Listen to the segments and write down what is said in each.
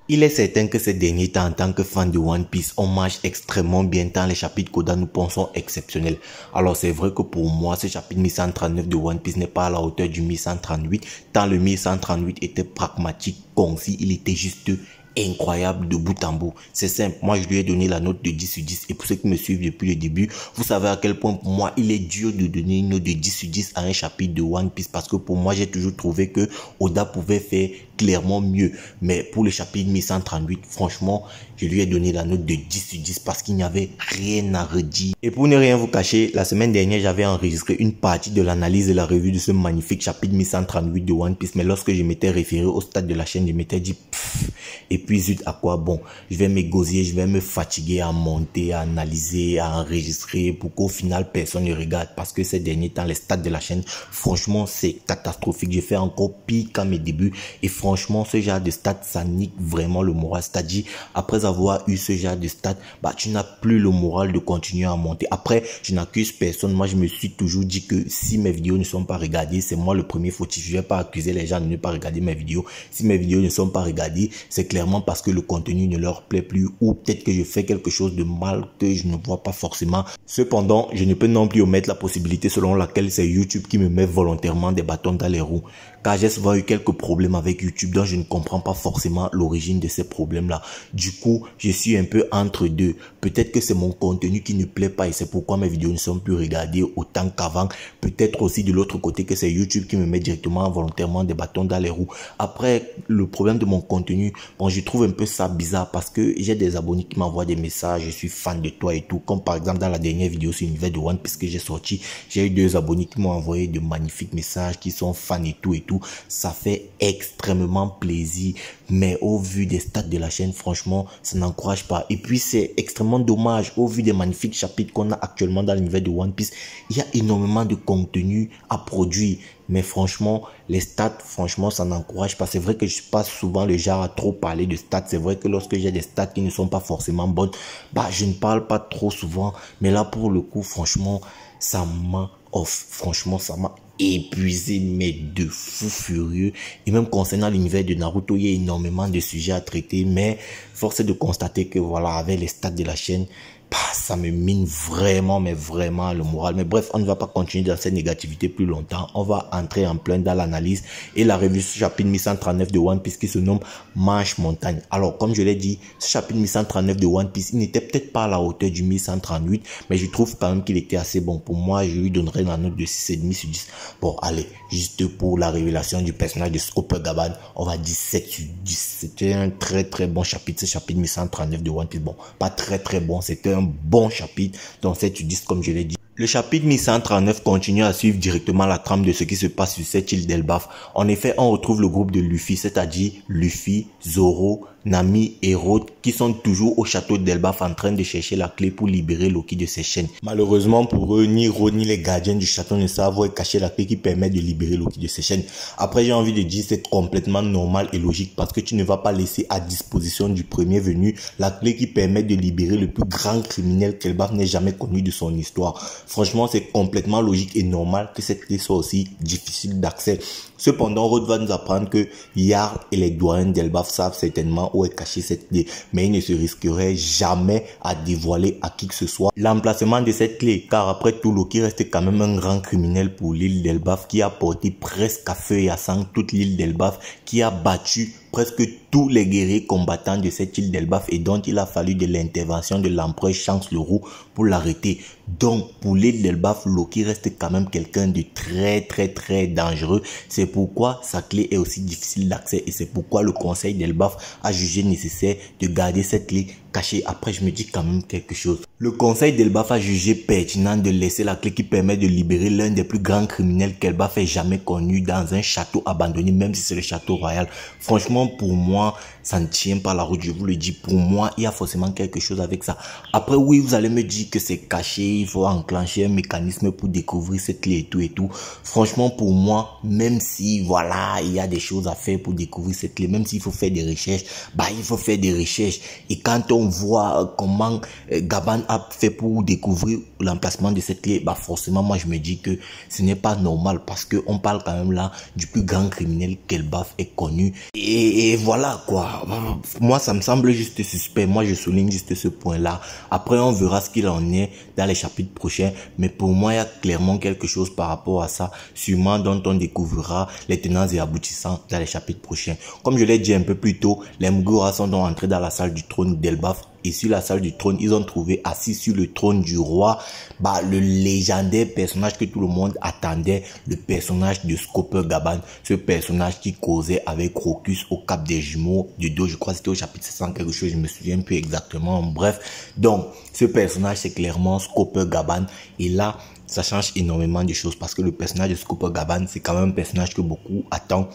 Il est certain que ces derniers temps, en tant que fan de One Piece, on marche extrêmement bien tant les chapitres qu'Oda nous pensons exceptionnels. Alors c'est vrai que pour moi, ce chapitre 1139 de One Piece n'est pas à la hauteur du 1138, tant le 1138 était pragmatique, concis, il était juste incroyable de bout en bout. C'est simple, moi je lui ai donné la note de 10 sur 10 et pour ceux qui me suivent depuis le début, vous savez à quel point pour moi il est dur de donner une note de 10 sur 10 à un chapitre de One Piece parce que pour moi j'ai toujours trouvé que Oda pouvait faire clairement mieux. Mais pour le chapitre 1138, franchement, je lui ai donné la note de 10 sur 10 parce qu'il n'y avait rien à redire. Et pour ne rien vous cacher, la semaine dernière, j'avais enregistré une partie de l'analyse et la revue de ce magnifique chapitre 1138 de One Piece. Mais lorsque je m'étais référé au stade de la chaîne, je m'étais dit, et puis zut, à quoi bon? Je vais m'égosiller, je vais me fatiguer à monter, à analyser, à enregistrer pour qu'au final, personne ne regarde. Parce que ces derniers temps, les stats de la chaîne, franchement, c'est catastrophique. Je fais encore pire qu'à mes débuts. Et franchement, ce genre de stats, ça nique vraiment le moral. C'est-à-dire, après avoir eu ce genre de stats, tu n'as plus le moral de continuer à monter. Après, je n'accuse personne. Moi, je me suis toujours dit que si mes vidéos ne sont pas regardées, c'est moi le premier fautif. Je ne vais pas accuser les gens de ne pas regarder mes vidéos. Si mes vidéos ne sont pas regardées, c'est clairement parce que le contenu ne leur plaît plus ou peut-être que je fais quelque chose de mal que je ne vois pas forcément. Cependant, je ne peux non plus omettre la possibilité selon laquelle c'est YouTube qui me met volontairement des bâtons dans les roues. Car j'ai souvent eu quelques problèmes avec YouTube dont je ne comprends pas forcément l'origine de ces problèmes-là. Du coup, je suis un peu entre deux. Peut-être que c'est mon contenu qui ne plaît pas et c'est pourquoi mes vidéos ne sont plus regardées autant qu'avant. Peut-être aussi de l'autre côté que c'est YouTube qui me met directement volontairement des bâtons dans les roues. Après, le problème de mon contenu, bon, je trouve un peu ça bizarre parce que j'ai des abonnés qui m'envoient des messages, je suis fan de toi et tout. Comme par exemple dans la dernière vidéo sur l'univers de One Piece que j'ai sorti, j'ai eu 2 abonnés qui m'ont envoyé de magnifiques messages, qui sont fans et tout et tout. Ça fait extrêmement plaisir, mais au vu des stats de la chaîne, franchement, ça n'encourage pas. Et puis c'est extrêmement dommage au vu des magnifiques chapitres qu'on a actuellement dans l'univers de One Piece. Il y a énormément de contenu à produire, mais franchement, les stats, franchement, ça n'encourage pas. C'est vrai que je passe souvent le genre à trop parler de stats. C'est vrai que lorsque j'ai des stats qui ne sont pas forcément bonnes, je ne parle pas trop souvent. Mais là, pour le coup, franchement, ça m'a off. Franchement, ça m'a épuisé, mais de fou furieux. Et même concernant l'univers de Naruto, il y a énormément de sujets à traiter. Mais force est de constater que voilà, avec les stats de la chaîne, ça me mine vraiment, mais vraiment le moral. Mais bref, on ne va pas continuer dans cette négativité plus longtemps. On va entrer en plein dans l'analyse et la revue ce chapitre 1139 de One Piece qui se nomme Marche Montagne. Alors, comme je l'ai dit, ce chapitre 1139 de One Piece, il n'était peut-être pas à la hauteur du 1138, mais je trouve quand même qu'il était assez bon. Pour moi, je lui donnerais la note de 6,5 sur 10. Bon, allez, juste pour la révélation du personnage de Scooper Gaban, on va dire 7 sur 10. C'était un très très bon chapitre, ce chapitre 1139 de One Piece. Bon, pas très très bon, c'était un bon chapitre, donc 7 sur 10 comme je l'ai dit. Le chapitre 1139 continue à suivre directement la trame de ce qui se passe sur cette île d'Elbaf. En effet, on retrouve le groupe de Luffy, c'est-à-dire Luffy, Zoro, Nami et Rod qui sont toujours au château d'Elbaf en train de chercher la clé pour libérer Loki de ses chaînes. Malheureusement pour eux, ni Rod ni les gardiens du château ne savent où est cachée la clé qui permet de libérer Loki de ses chaînes. Après, j'ai envie de dire c'est complètement normal et logique parce que tu ne vas pas laisser à disposition du premier venu la clé qui permet de libérer le plus grand criminel qu'Elbaf n'ait jamais connu de son histoire. Franchement, c'est complètement logique et normal que cette clé soit aussi difficile d'accès. Cependant, Rod va nous apprendre que Jarl et les doyens d'Elbaf savent certainement où est cachée cette clé, mais ils ne se risqueraient jamais à dévoiler à qui que ce soit l'emplacement de cette clé, car après tout, Loki reste quand même un grand criminel pour l'île d'Elbaf qui a porté presque à feu et à sang toute l'île d'Elbaf, qui a battu presque tous les guerriers combattants de cette île d'Elbaf et dont il a fallu de l'intervention de l'empereur Shanks le Roux pour l'arrêter. Donc, pour l'île d'Elbaf, Loki reste quand même quelqu'un de très très très dangereux. C'est pourquoi sa clé est aussi difficile d'accès et c'est pourquoi le conseil d'Elbaf a jugé nécessaire de garder cette clé cachée. Après, je me dis quand même quelque chose. Le conseil d'Elbaf a jugé pertinent de laisser la clé qui permet de libérer l'un des plus grands criminels qu'Elbaf ait jamais connu dans un château abandonné, même si c'est le château royal. Franchement, pour moi, ça ne tient pas la route, je vous le dis. Pour moi, il y a forcément quelque chose avec ça. Après, oui, vous allez me dire que c'est caché, il faut enclencher un mécanisme pour découvrir cette clé et tout et tout. Franchement, pour moi, même si, voilà, il y a des choses à faire pour découvrir cette clé, même s'il faut faire des recherches, il faut faire des recherches. Et quand on voit comment Gaban a fait pour découvrir l'emplacement de cette clé, bah forcément moi je me dis que ce n'est pas normal parce que on parle quand même là du plus grand criminel qu'Elbaf ait connu. Et voilà quoi. Moi ça me semble juste suspect. Moi je souligne juste ce point-là. Après on verra ce qu'il en est dans les chapitres prochains. Mais pour moi il y a clairement quelque chose par rapport à ça, sûrement dont on découvrira les tenants et aboutissants dans les chapitres prochains. Comme je l'ai dit un peu plus tôt, les Mgora sont donc entrés dans la salle du trône d'Elbaf. Et sur la salle du trône, ils ont trouvé assis sur le trône du roi, le légendaire personnage que tout le monde attendait, le personnage de Scopper Gaban, ce personnage qui causait avec Crocus au Cap des Jumeaux du dos, je crois que c'était au chapitre 700 quelque chose, je me souviens plus exactement, bref. Donc, ce personnage c'est clairement Scopper Gaban, et là, ça change énormément de choses parce que le personnage de Scopper Gaban, c'est quand même un personnage que beaucoup attendent.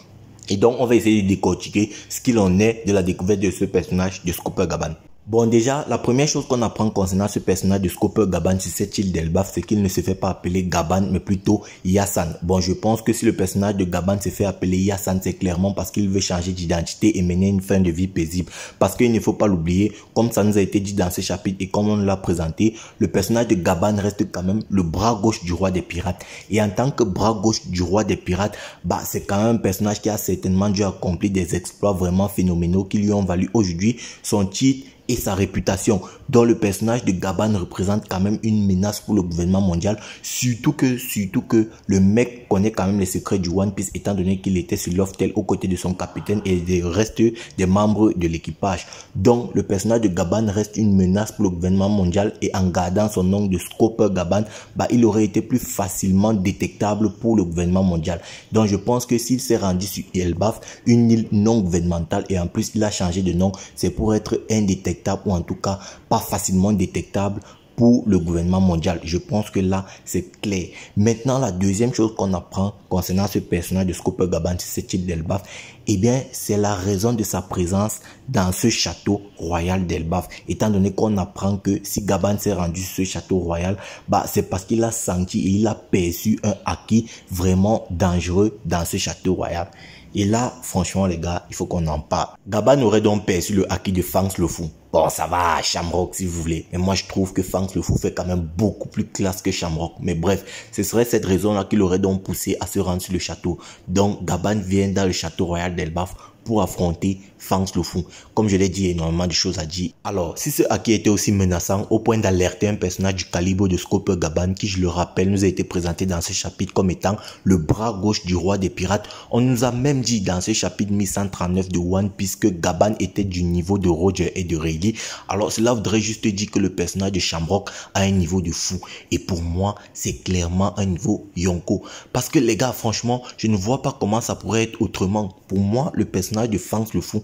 Et donc, on va essayer de décortiquer ce qu'il en est de la découverte de ce personnage de Scopper Gaban. Bon, déjà, la première chose qu'on apprend concernant ce personnage de Scopper Gaban sur cette île d'Elbaf, c'est qu'il ne se fait pas appeler Gaban, mais plutôt Yassan. Bon, je pense que si le personnage de Gaban se fait appeler Yassan, c'est clairement parce qu'il veut changer d'identité et mener une fin de vie paisible. Parce qu'il ne faut pas l'oublier, comme ça nous a été dit dans ce chapitre et comme on l'a présenté, le personnage de Gaban reste quand même le bras gauche du roi des pirates. Et en tant que bras gauche du roi des pirates, c'est quand même un personnage qui a certainement dû accomplir des exploits vraiment phénoménaux qui lui ont valu aujourd'hui son titre et sa réputation, dont le personnage de Gaban représente quand même une menace pour le gouvernement mondial, surtout que le mec connaît quand même les secrets du One Piece, étant donné qu'il était sur Loftel aux côtés de son capitaine et des restes des membres de l'équipage. Donc le personnage de Gaban reste une menace pour le gouvernement mondial, et en gardant son nom de Scopper Gaban, il aurait été plus facilement détectable pour le gouvernement mondial. Donc je pense que s'il s'est rendu sur Elbaf, une île non gouvernementale, et en plus il a changé de nom, c'est pour être indétectable, ou en tout cas pas facilement détectable pour le gouvernement mondial. Je pense que là, c'est clair. Maintenant, la deuxième chose qu'on apprend concernant ce personnage de Scopper Gaban, cette île d'Elbaf, eh bien, c'est la raison de sa présence dans ce château royal d'Elbaf. Étant donné qu'on apprend que si Gaban s'est rendu sur ce château royal, c'est parce qu'il a senti et il a perçu un acquis vraiment dangereux dans ce château royal. Et là, franchement, les gars, il faut qu'on en parle. Gaban aurait donc perçu le acquis de Fangs le Fou. Bon, ça va, Shamrock si vous voulez. Mais moi, je trouve que Fangs le Fou fait quand même beaucoup plus classe que Shamrock. Mais bref, ce serait cette raison-là qui l'aurait donc poussé à se rendre sur le château. Donc, Gaban vient dans le château royal d'Elbaf pour affronter Fangs le Fou. Comme je l'ai dit, énormément de choses à dire. Alors, si ce acquis était aussi menaçant au point d'alerter un personnage du calibre de Scopper Gaban, qui, je le rappelle, nous a été présenté dans ce chapitre comme étant le bras gauche du roi des pirates, on nous a même dit dans ce chapitre 1139 de One Piece que Gaban était du niveau de Roger et de Rayleigh. Alors, cela voudrait juste dire que le personnage de Shamrock a un niveau de fou. Et pour moi, c'est clairement un niveau Yonko. Parce que les gars, franchement, je ne vois pas comment ça pourrait être autrement. Pour moi, le personnage de Fangs le Fou,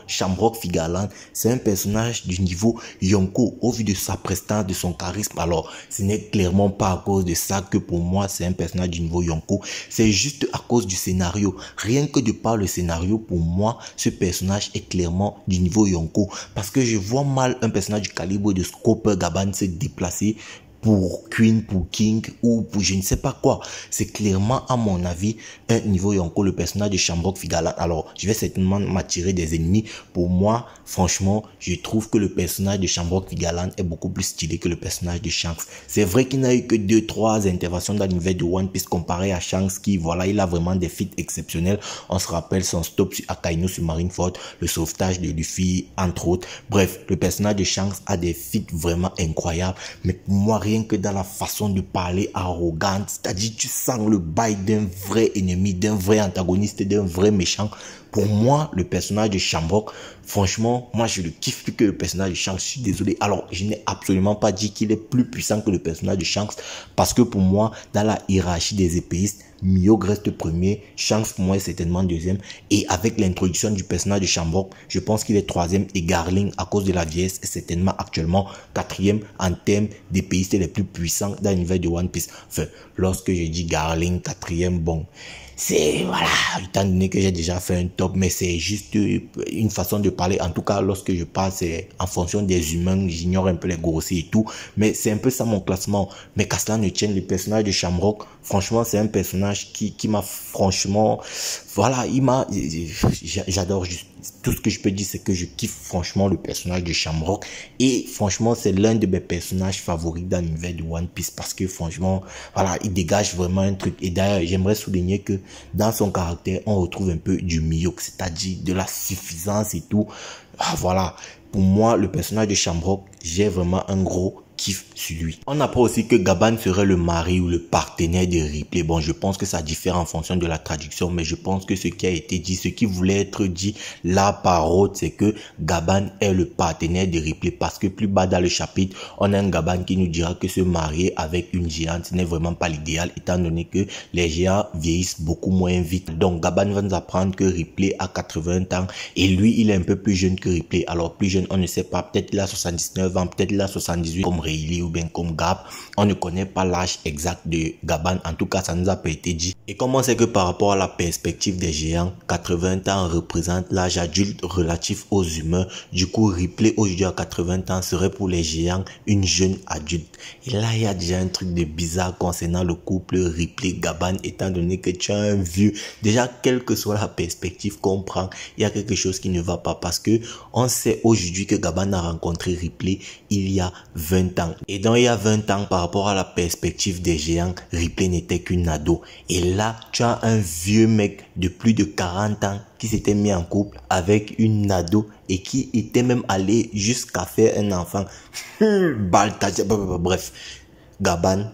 Shamrock Figalan, c'est un personnage du niveau Yonko au vu de sa prestance, de son charisme. Alors, ce n'est clairement pas à cause de ça que pour moi, c'est un personnage du niveau Yonko. C'est juste à cause du scénario. Rien que de par le scénario, pour moi, ce personnage est clairement du niveau Yonko. Parce que je vois mal un personnage du calibre de Scopper Gaban se déplacer pour Queen, pour King ou pour je ne sais pas quoi. C'est clairement, à mon avis, un niveau Yonko, le personnage de Shamrock Figalan. Alors, je vais certainement m'attirer des ennemis. Pour moi, franchement, je trouve que le personnage de Shamrock Figalan est beaucoup plus stylé que le personnage de Shanks. C'est vrai qu'il n'a eu que 2-3 interventions dans l'univers de One Piece comparé à Shanks qui, voilà, il a vraiment des feats exceptionnels. On se rappelle son stop sur Akainu sur Marineford, le sauvetage de Luffy, entre autres. Bref, le personnage de Shanks a des feats vraiment incroyables. Mais pour moi, rien que dans la façon de parler arrogante, c'est-à-dire tu sens le bail d'un vrai ennemi, d'un vrai antagoniste, d'un vrai méchant. Pour moi, le personnage de Shamrock, franchement, moi je le kiffe plus que le personnage de Shanks. Je suis désolé. Alors, je n'ai absolument pas dit qu'il est plus puissant que le personnage de Shanks, parce que pour moi, dans la hiérarchie des épéistes, Mihawk reste premier, Shanks pour moi est certainement deuxième, et avec l'introduction du personnage de Shamrock, je pense qu'il est troisième, et Garling, à cause de la vieillesse, est certainement actuellement quatrième en termes d'épéistes les plus puissants dans l'univers de One Piece. Enfin, lorsque je dis Garling quatrième, bon, c'est, voilà, étant donné que j'ai déjà fait un top, mais c'est juste une façon de parler. En tout cas, lorsque je parle, c'est en fonction des humains, j'ignore un peu les grossiers et tout, mais c'est un peu ça mon classement. Mais qu'à cela ne tienne, le personnage de Shamrock, franchement, c'est un personnage qui m'a franchement, voilà, j'adore juste. tout ce que je peux dire, c'est que je kiffe franchement le personnage de Shamrock. Et franchement, c'est l'un de mes personnages favoris dans l'univers de One Piece. Parce que franchement, voilà, il dégage vraiment un truc. Et d'ailleurs, j'aimerais souligner que dans son caractère, on retrouve un peu du Mihawk, c'est-à-dire de la suffisance et tout. Ah, voilà, pour moi, le personnage de Shamrock, j'ai vraiment un gros kiff sur lui. On apprend aussi que Gaban serait le mari ou le partenaire de Ripley. Bon, je pense que ça diffère en fonction de la traduction, mais je pense que ce qui a été dit, ce qui voulait être dit là par Rhodes, c'est que Gaban est le partenaire de Ripley, parce que plus bas dans le chapitre, on a un Gaban qui nous dira que se marier avec une géante n'est vraiment pas l'idéal, étant donné que les géants vieillissent beaucoup moins vite. Donc Gaban va nous apprendre que Ripley a 80 ans et lui, il est un peu plus jeune que Ripley. Alors plus jeune, on ne sait pas, peut-être il a 79 ans, peut-être il a 78 comme Rayleigh ou bien comme Gab. On ne connaît pas l'âge exact de Gaban, en tout cas ça nous a pas été dit. Et comme on sait que par rapport à la perspective des géants, 80 ans représente l'âge adulte relatif aux humains, du coup Ripley aujourd'hui à 80 ans serait pour les géants une jeune adulte. Et là il y a déjà un truc de bizarre concernant le couple Ripley-Gaban, étant donné que tu as un vieux. Déjà, quelle que soit la perspective qu'on prend, il y a quelque chose qui ne va pas, parce que on sait aujourd'hui que Gaban a rencontré Ripley il y a 20 ans. Et donc il y a 20 ans, par rapport à la perspective des géants, Ripley n'était qu'une ado. Et là, tu as un vieux mec de plus de 40 ans qui s'était mis en couple avec une ado et qui était même allé jusqu'à faire un enfant. Bref, Gaban,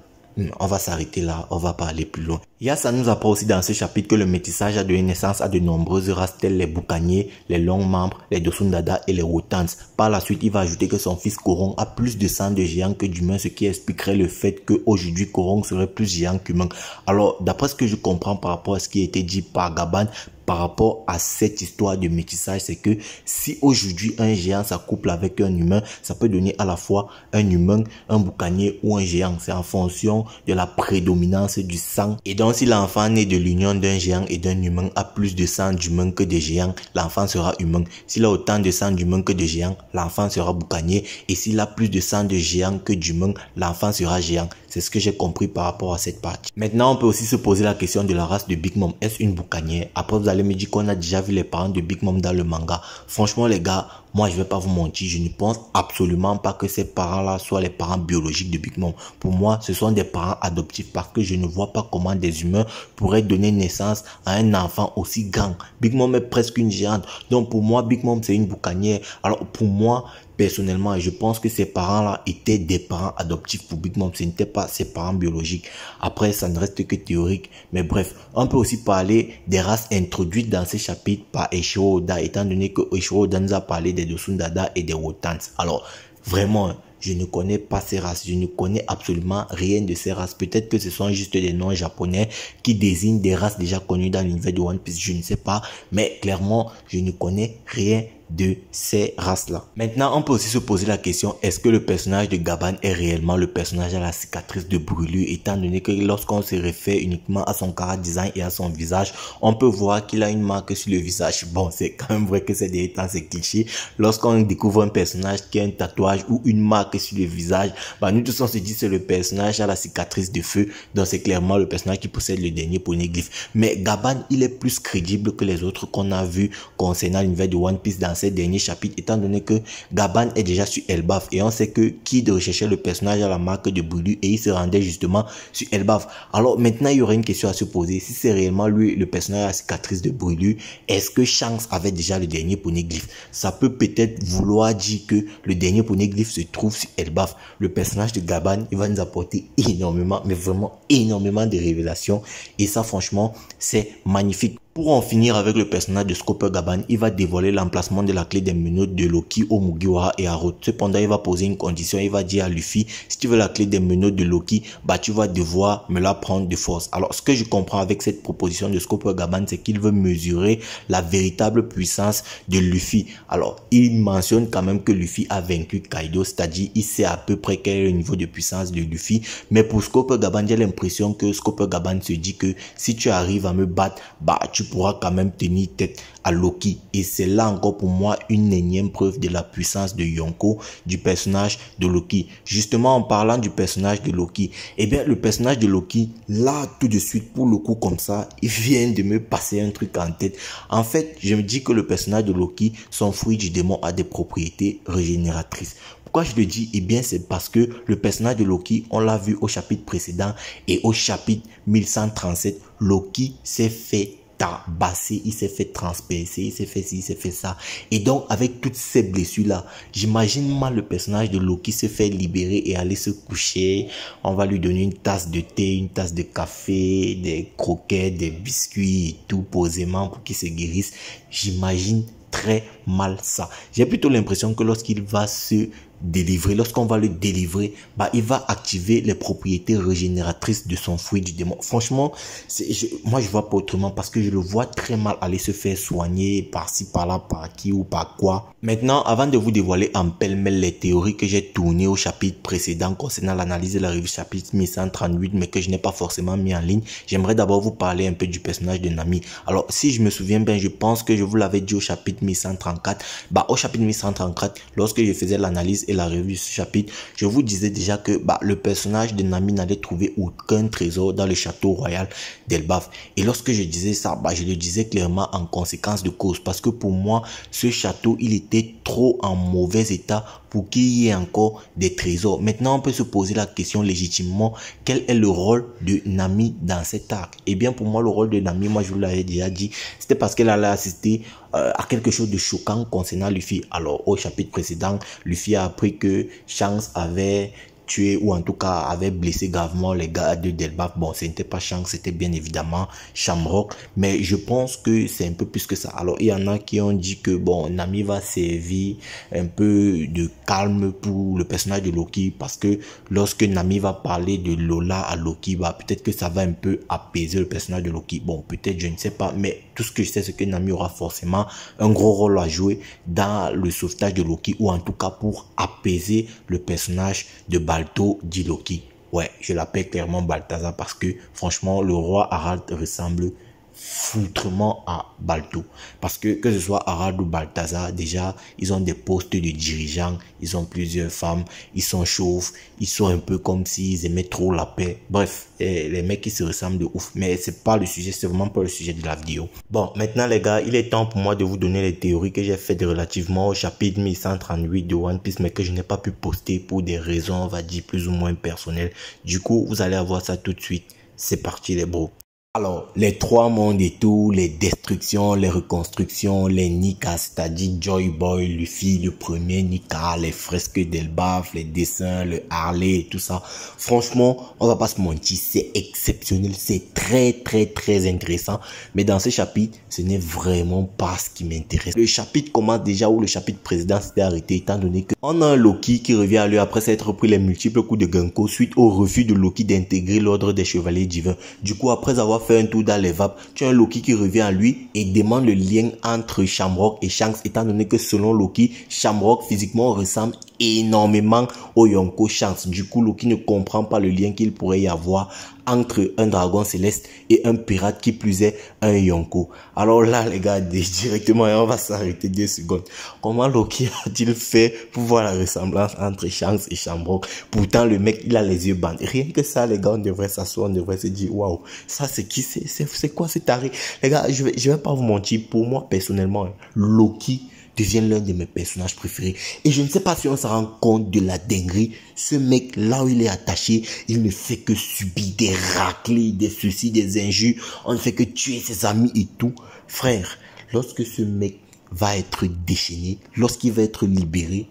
on va s'arrêter là, on va pas aller plus loin. Ça nous apprend aussi dans ce chapitre que le métissage a donné naissance à de nombreuses races telles les boucaniers, les longs membres, les Dosundada et les Wotans. Par la suite, il va ajouter que son fils Korong a plus de sang de géant que d'humain, ce qui expliquerait le fait qu'aujourd'hui Korong serait plus géant qu'humain. Alors, d'après ce que je comprends par rapport à ce qui a été dit par Gaban, par rapport à cette histoire de métissage, c'est que si aujourd'hui un géant s'accouple avec un humain, ça peut donner à la fois un humain, un boucanier ou un géant. C'est en fonction de la prédominance du sang. Et donc si l'enfant né de l'union d'un géant et d'un humain a plus de sang d'humain que de géant, l'enfant sera humain. S'il a autant de sang d'humain que de géant, l'enfant sera boucanier. Et s'il a plus de sang de géant que d'humain, l'enfant sera géant. C'est ce que j'ai compris par rapport à cette partie. Maintenant, on peut aussi se poser la question de la race de Big Mom. Est-ce une boucanière? Après, vous allez me dire qu'on a déjà vu les parents de Big Mom dans le manga. Franchement, les gars, moi, je vais pas vous mentir. Je ne pense absolument pas que ces parents-là soient les parents biologiques de Big Mom. Pour moi, ce sont des parents adoptifs, parce que je ne vois pas comment des humains pourraient donner naissance à un enfant aussi grand. Big Mom est presque une géante. Donc, pour moi, Big Mom, c'est une boucanière. Alors, pour moi, personnellement, je pense que ces parents-là étaient des parents adoptifs pour Big Mom. Ce n'étaient pas ses parents biologiques. Après, ça ne reste que théorique. Mais bref, on peut aussi parler des races introduites dans ces chapitres par Eiichiro Oda, étant donné que Eiichiro Oda nous a parlé des Dosundada et des Wotans. Alors, vraiment, je ne connais pas ces races. Je ne connais absolument rien de ces races. Peut-être que ce sont juste des noms japonais qui désignent des races déjà connues dans l'univers de One Piece. Je ne sais pas. Mais clairement, je ne connais rien de ces races-là. Maintenant, on peut aussi se poser la question, est-ce que le personnage de Gaban est réellement le personnage à la cicatrice de brûlure, étant donné que lorsqu'on se réfère uniquement à son chara design et à son visage, on peut voir qu'il a une marque sur le visage. Bon, c'est quand même vrai que c'est des temps, c'est cliché. Lorsqu'on découvre un personnage qui a un tatouage ou une marque sur le visage, nous tous on se dit c'est le personnage à la cicatrice de feu, donc c'est clairement le personnage qui possède le dernier poneglyphe. Mais Gaban, il est plus crédible que les autres qu'on a vus concernant l'univers de One Piece dans ces derniers chapitres, étant donné que Gaban est déjà sur Elbaf et on sait que Kid recherchait le personnage à la marque de brûlure et il se rendait justement sur Elbaf. Alors maintenant, il y aurait une question à se poser. Si c'est réellement lui le personnage à la cicatrice de brûlure, est-ce que Shanks avait déjà le dernier poneglyphe? Ça peut peut-être vouloir dire que le dernier poneglyphe se trouve sur Elbaf. Le personnage de Gaban, il va nous apporter énormément, mais vraiment énormément de révélations et ça franchement, c'est magnifique. Pour en finir avec le personnage de Scopper Gaban, il va dévoiler l'emplacement de la clé des menottes de Loki au Mugiwara et à Rhodes. Cependant, il va poser une condition. Il va dire à Luffy, si tu veux la clé des menottes de Loki, tu vas devoir me la prendre de force. Alors, ce que je comprends avec cette proposition de Scopper Gaban, c'est qu'il veut mesurer la véritable puissance de Luffy. Alors, il mentionne quand même que Luffy a vaincu Kaido, c'est-à-dire il sait à peu près quel est le niveau de puissance de Luffy. Mais pour Scopper Gaban, j'ai l'impression que Scopper Gaban se dit que si tu arrives à me battre, tu pourras quand même tenir tête à Loki. Et c'est là encore pour moi une énième preuve de la puissance de Yonko, du personnage de Loki. Justement, en parlant du personnage de Loki, eh bien, le personnage de Loki, là, tout de suite, pour le coup, comme ça, il vient de me passer un truc en tête. En fait, je me dis que le personnage de Loki, son fruit du démon, a des propriétés régénératrices. Pourquoi je le dis? Eh bien, c'est parce que le personnage de Loki, on l'a vu au chapitre précédent et au chapitre 1137, Loki s'est fait tabasser, il s'est fait transpercer, il s'est fait ci, il s'est fait ça. Et donc, avec toutes ces blessures-là, j'imagine mal le personnage de Loki se fait libérer et aller se coucher. On va lui donner une tasse de thé, une tasse de café, des croquettes, des biscuits et tout posément pour qu'il se guérisse. J'imagine très mal ça. J'ai plutôt l'impression que lorsqu'il va se délivrer, lorsqu'on va le délivrer, bah, il va activer les propriétés régénératrices de son fruit du démon. Franchement, moi je vois pas autrement parce que je le vois très mal aller se faire soigner par-ci, par-là, par qui ou par quoi. Maintenant, avant de vous dévoiler en pêle-mêle les théories que j'ai tournées au chapitre précédent concernant l'analyse de la revue chapitre 1138, mais que je n'ai pas forcément mis en ligne, j'aimerais d'abord vous parler un peu du personnage de Nami. Alors, si je me souviens bien, je pense que je vous l'avais dit au chapitre 1134. Bah, au chapitre 1134, lorsque je faisais l'analyse et la revue de ce chapitre, je vous disais déjà que le personnage de Nami n'allait trouver aucun trésor dans le château royal d'Elbaf. Et lorsque je disais ça, je le disais clairement en conséquence de cause, parce que pour moi, ce château, il était trop en mauvais état pour qu'il y ait encore des trésors. Maintenant, on peut se poser la question légitimement, quel est le rôle de Nami dans cet arc? Eh bien, pour moi, le rôle de Nami, moi je vous l'avais déjà dit, c'était parce qu'elle allait assister à quelque chose de choquant concernant Luffy. Alors, au chapitre précédent, Luffy a appris que Shanks avait tué ou en tout cas avait blessé gravement les gars de Delbaf. Bon, ce n'était pas Shanks, c'était bien évidemment Shamrock, mais je pense que c'est un peu plus que ça. Alors, il y en a qui ont dit que bon, Nami va servir un peu de calme pour le personnage de Loki, parce que lorsque Nami va parler de Lola à Loki, peut-être que ça va un peu apaiser le personnage de Loki. Bon, peut-être, je ne sais pas, mais tout ce que je sais, c'est que Nami aura forcément un gros rôle à jouer dans le sauvetage de Loki, ou en tout cas pour apaiser le personnage de Balto dit Loki. Ouais, je l'appelle clairement Balthazar parce que franchement, le roi Harald ressemble foutrement à Balto. Parce que ce soit Harald ou Balthazar, déjà, ils ont des postes de dirigeants, ils ont plusieurs femmes, ils sont chauves, ils sont un peu comme s'ils aimaient trop la paix. Bref, les mecs qui se ressemblent de ouf. Mais c'est pas le sujet, c'est vraiment pas le sujet de la vidéo. Bon, maintenant les gars, il est temps pour moi de vous donner les théories que j'ai faites relativement au chapitre 1138 de One Piece, mais que je n'ai pas pu poster pour des raisons, on va dire, plus ou moins personnelles. Du coup, vous allez avoir ça tout de suite. C'est parti les bros. Alors, les trois mondes et tout, les destructions, les reconstructions, les Nika, c'est-à-dire Joy Boy, Luffy, le premier Nika, les fresques d'Elbaf, les dessins, le Harley et tout ça. Franchement, on va pas se mentir, c'est exceptionnel, c'est très intéressant. Mais dans ce chapitre, ce n'est vraiment pas ce qui m'intéresse. Le chapitre commence déjà où le chapitre précédent s'était arrêté, étant donné que on a un Loki qui revient à lui après s'être pris les multiples coups de Genko suite au refus de Loki d'intégrer l'ordre des chevaliers divins. Du coup, après avoir fait un tour dans les vapes, tu as un Loki qui revient à lui et demande le lien entre Shamrock et Shanks, étant donné que selon Loki, Shamrock physiquement ressemble énormément au Yonko Shanks. Du coup, Loki ne comprend pas le lien qu'il pourrait y avoir entre un dragon céleste et un pirate, qui plus est un Yonko. Alors là, les gars, directement, on va s'arrêter 2 secondes. Comment Loki a-t-il fait pour voir la ressemblance entre Shanks et Shamrock? Pourtant, le mec, il a les yeux bandés. Rien que ça, les gars, on devrait s'asseoir, on devrait se dire, waouh, ça c'est qui? C'est quoi cet arrêt? Les gars, je vais pas vous mentir, pour moi, personnellement, Loki devient l'un de mes personnages préférés. Et je ne sais pas si on se rend compte de la dinguerie. Ce mec, là où il est attaché, il ne fait que subir des raclés, des soucis, des injures. On ne fait que tuer ses amis et tout. Frère, lorsque ce mec va être déchaîné, lorsqu'il va être libéré,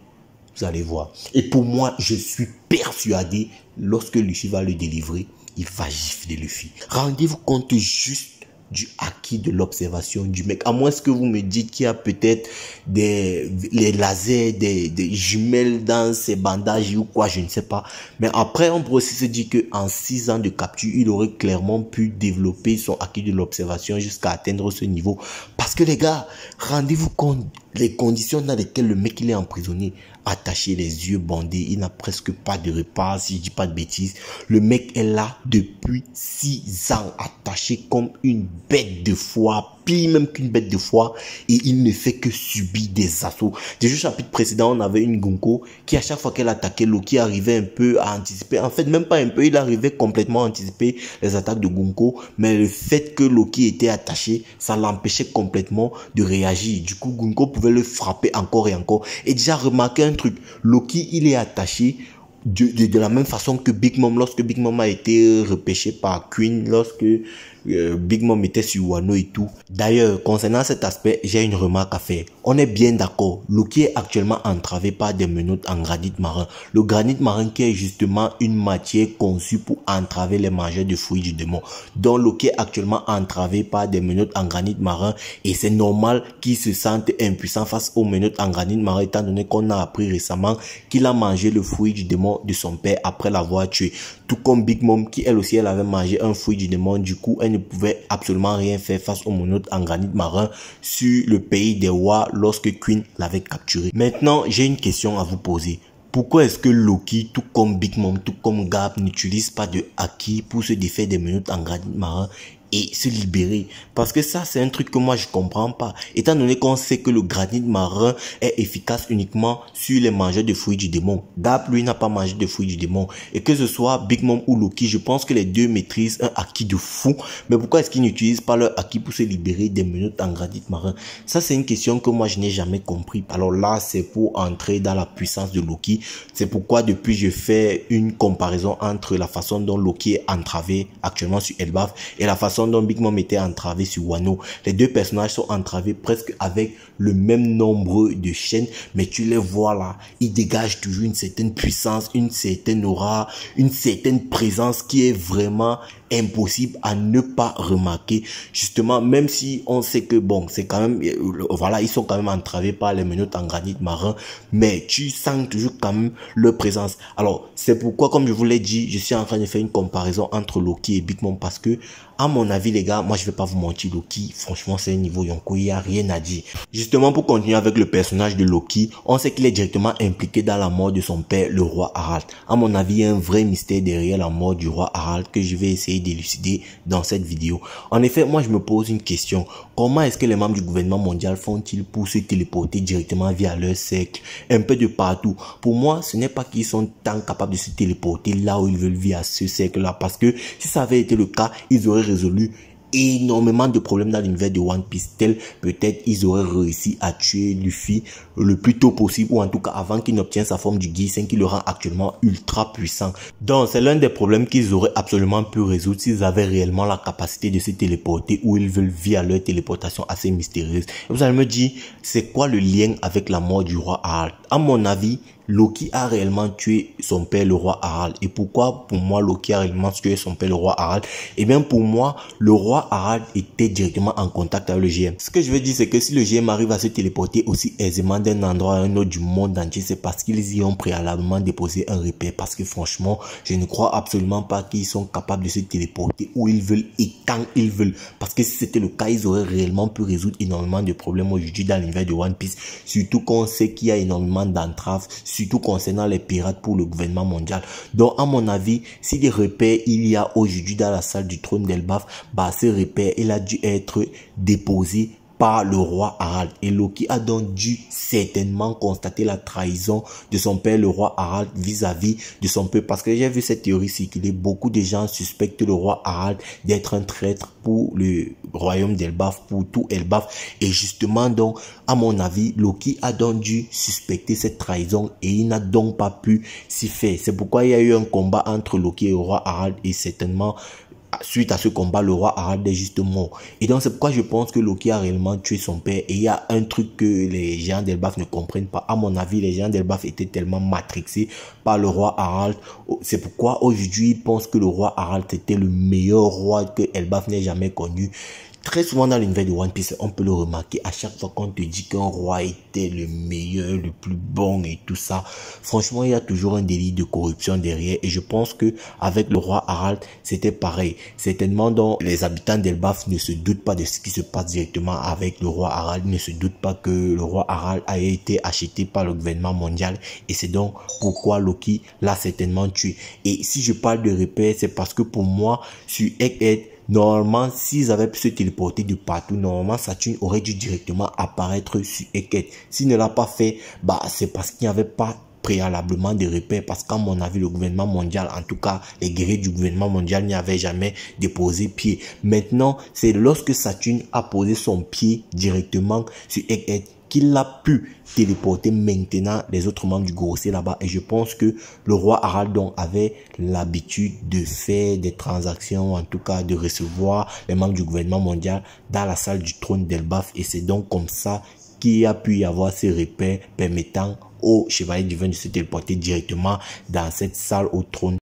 vous allez voir. Et pour moi, je suis persuadé, lorsque Luffy va le délivrer, il va gifler Luffy. Rendez-vous compte juste du acquis de l'observation du mec. À moins que vous me dites qu'il y a peut-être les lasers, des jumelles dans ses bandages ou quoi, je ne sais pas. Mais après, on pourrait aussi se dire qu'en 6 ans de capture, il aurait clairement pu développer son acquis de l'observation jusqu'à atteindre ce niveau. Parce que les gars, rendez-vous compte les conditions dans lesquelles le mec il est emprisonné, attaché, les yeux bandés, il n'a presque pas de repas, si je dis pas de bêtises. Le mec est là depuis 6 ans, attaché comme une bête de foie, pire même qu'une bête de foire et il ne fait que subir des assauts. Déjà au chapitre précédent, on avait une Gunko qui à chaque fois qu'elle attaquait Loki arrivait un peu à anticiper. En fait, même pas un peu, il arrivait complètement à anticiper les attaques de Gunko, mais le fait que Loki était attaché, ça l'empêchait complètement de réagir. Du coup, Gunko pouvait le frapper encore et encore. Et déjà remarquez un truc, Loki, il est attaché de la même façon que Big Mom, lorsque Big Mom a été repêché par Queen, lorsque Big Mom était sur Wano et tout. D'ailleurs, concernant cet aspect, j'ai une remarque à faire. On est bien d'accord, Loki est actuellement entravé par des menottes en granit marin. Le granit marin qui est justement une matière conçue pour entraver les mangeurs de fruits du démon. Donc Loki est actuellement entravé par des menottes en granit marin et c'est normal qu'il se sente impuissant face aux menottes en granit marin étant donné qu'on a appris récemment qu'il a mangé le fruit du démon de son père après l'avoir tué. Tout comme Big Mom qui elle aussi elle avait mangé un fruit du démon, du coup elle ne pouvait absolument rien faire face aux menottes en granit marin sur le pays des rois lorsque Queen l'avait capturé. Maintenant j'ai une question à vous poser. Pourquoi est-ce que Loki, tout comme Big Mom, tout comme Garp, n'utilise pas de haki pour se défaire des menottes en granit marin et se libérer? Parce que ça, c'est un truc que moi, je comprends pas. Étant donné qu'on sait que le granit marin est efficace uniquement sur les mangeurs de fruits du démon. Garp, lui, n'a pas mangé de fruits du démon. Et que ce soit Big Mom ou Loki, je pense que les deux maîtrisent un haki de fou. Mais pourquoi est-ce qu'ils n'utilisent pas leur haki pour se libérer des menottes en granit marin? Ça, c'est une question que moi, je n'ai jamais compris. Alors là, c'est pour entrer dans la puissance de Loki. C'est pourquoi depuis je fais une comparaison entre la façon dont Loki est entravé actuellement sur Elbaf et la façon dont Big Mom était entravé sur Wano. Les deux personnages sont entravés presque avec le même nombre de chaînes, mais tu les vois là, ils dégagent toujours une certaine puissance, une certaine aura, une certaine présence qui est vraiment impossible à ne pas remarquer. Justement, même si on sait que bon, c'est quand même, voilà, ils sont quand même entravés par les menottes en granit marin, mais tu sens toujours quand même leur présence. Alors, c'est pourquoi, comme je vous l'ai dit, je suis en train de faire une comparaison entre Loki et Big Mom parce que, à mon avis, les gars, moi, je vais pas vous mentir, Loki, franchement, c'est un niveau Yonko, il n'y a rien à dire. Justement, pour continuer avec le personnage de Loki, on sait qu'il est directement impliqué dans la mort de son père, le roi Harald. À mon avis, il y a un vrai mystère derrière la mort du roi Harald que je vais essayer d'élucider dans cette vidéo. En effet, moi, je me pose une question. Comment est-ce que les membres du gouvernement mondial font-ils pour se téléporter directement via leur cercle, un peu de partout? Pour moi, ce n'est pas qu'ils sont tant capables de se téléporter là où ils veulent via ce cercle-là, parce que si ça avait été le cas, ils auraient résolu énormément de problèmes dans l'univers de One Piece, tel peut-être ils auraient réussi à tuer Luffy le plus tôt possible, ou en tout cas avant qu'il n'obtienne sa forme du Gear qui le rend actuellement ultra puissant. Donc c'est l'un des problèmes qu'ils auraient absolument pu résoudre s'ils avaient réellement la capacité de se téléporter où ils veulent via leur téléportation assez mystérieuse. Et vous allez me dire, c'est quoi le lien avec la mort du roi Harald? À mon avis, Loki a réellement tué son père, le roi Harald. Et pourquoi pour moi Loki a réellement tué son père, le roi Harald? Eh bien pour moi, le roi Harald était directement en contact avec le GM. Ce que je veux dire, c'est que si le GM arrive à se téléporter aussi aisément d'un endroit à un autre du monde entier, c'est parce qu'ils y ont préalablement déposé un repère. Parce que franchement, je ne crois absolument pas qu'ils sont capables de se téléporter où ils veulent et quand ils veulent. Parce que si c'était le cas, ils auraient réellement pu résoudre énormément de problèmes aujourd'hui dans l'univers de One Piece. Surtout qu'on sait qu'il y a énormément d'entraves, surtout concernant les pirates pour le gouvernement mondial. Donc à mon avis, si des repères il y a aujourd'hui dans la salle du trône d'Elbaf, bah ce repère il a dû être déposé par le roi Harald. Et Loki a donc dû certainement constater la trahison de son père, le roi Harald, vis-à-vis de son peuple. Parce que j'ai vu cette théorie circuler. Beaucoup de gens suspectent le roi Harald d'être un traître pour le royaume d'Elbaf, pour tout Elbaf. Et justement, donc, à mon avis, Loki a donc dû suspecter cette trahison et il n'a donc pas pu s'y faire. C'est pourquoi il y a eu un combat entre Loki et le roi Harald et certainement suite à ce combat, le roi Harald est juste mort. Et donc, c'est pourquoi je pense que Loki a réellement tué son père. Et il y a un truc que les géants d'Elbaf ne comprennent pas. À mon avis, les géants d'Elbaf étaient tellement matrixés par le roi Harald. C'est pourquoi aujourd'hui, ils pensent que le roi Harald était le meilleur roi que Elbaf n'ait jamais connu. Très souvent dans l'univers de One Piece, on peut le remarquer à chaque fois qu'on te dit qu'un roi était le meilleur, le plus bon et tout ça. Franchement, il y a toujours un délit de corruption derrière et je pense que avec le roi Harald, c'était pareil. Certainement, donc, les habitants d'Elbaf ne se doutent pas de ce qui se passe directement avec le roi Harald, ne se doutent pas que le roi Harald a été acheté par le gouvernement mondial et c'est donc pourquoi Loki l'a certainement tué. Et si je parle de repères, c'est parce que pour moi, sur Egghead, normalement, s'ils avaient pu se téléporter de partout, normalement, Saturne aurait dû directement apparaître sur Eket. S'il ne l'a pas fait, bah, c'est parce qu'il n'y avait pas préalablement des repères, parce qu'à mon avis, le gouvernement mondial, en tout cas, les guerriers du gouvernement mondial n'y avaient jamais déposé pied. Maintenant, c'est lorsque Saturne a posé son pied directement sur Eket qu'il a pu téléporter maintenant les autres membres du Gorosei là-bas. Et je pense que le roi Haraldon avait l'habitude de faire des transactions, en tout cas de recevoir les membres du gouvernement mondial dans la salle du trône d'Elbaf. Et c'est donc comme ça qu'il a pu y avoir ces repères permettant au chevalier divin de se téléporter directement dans cette salle au trône.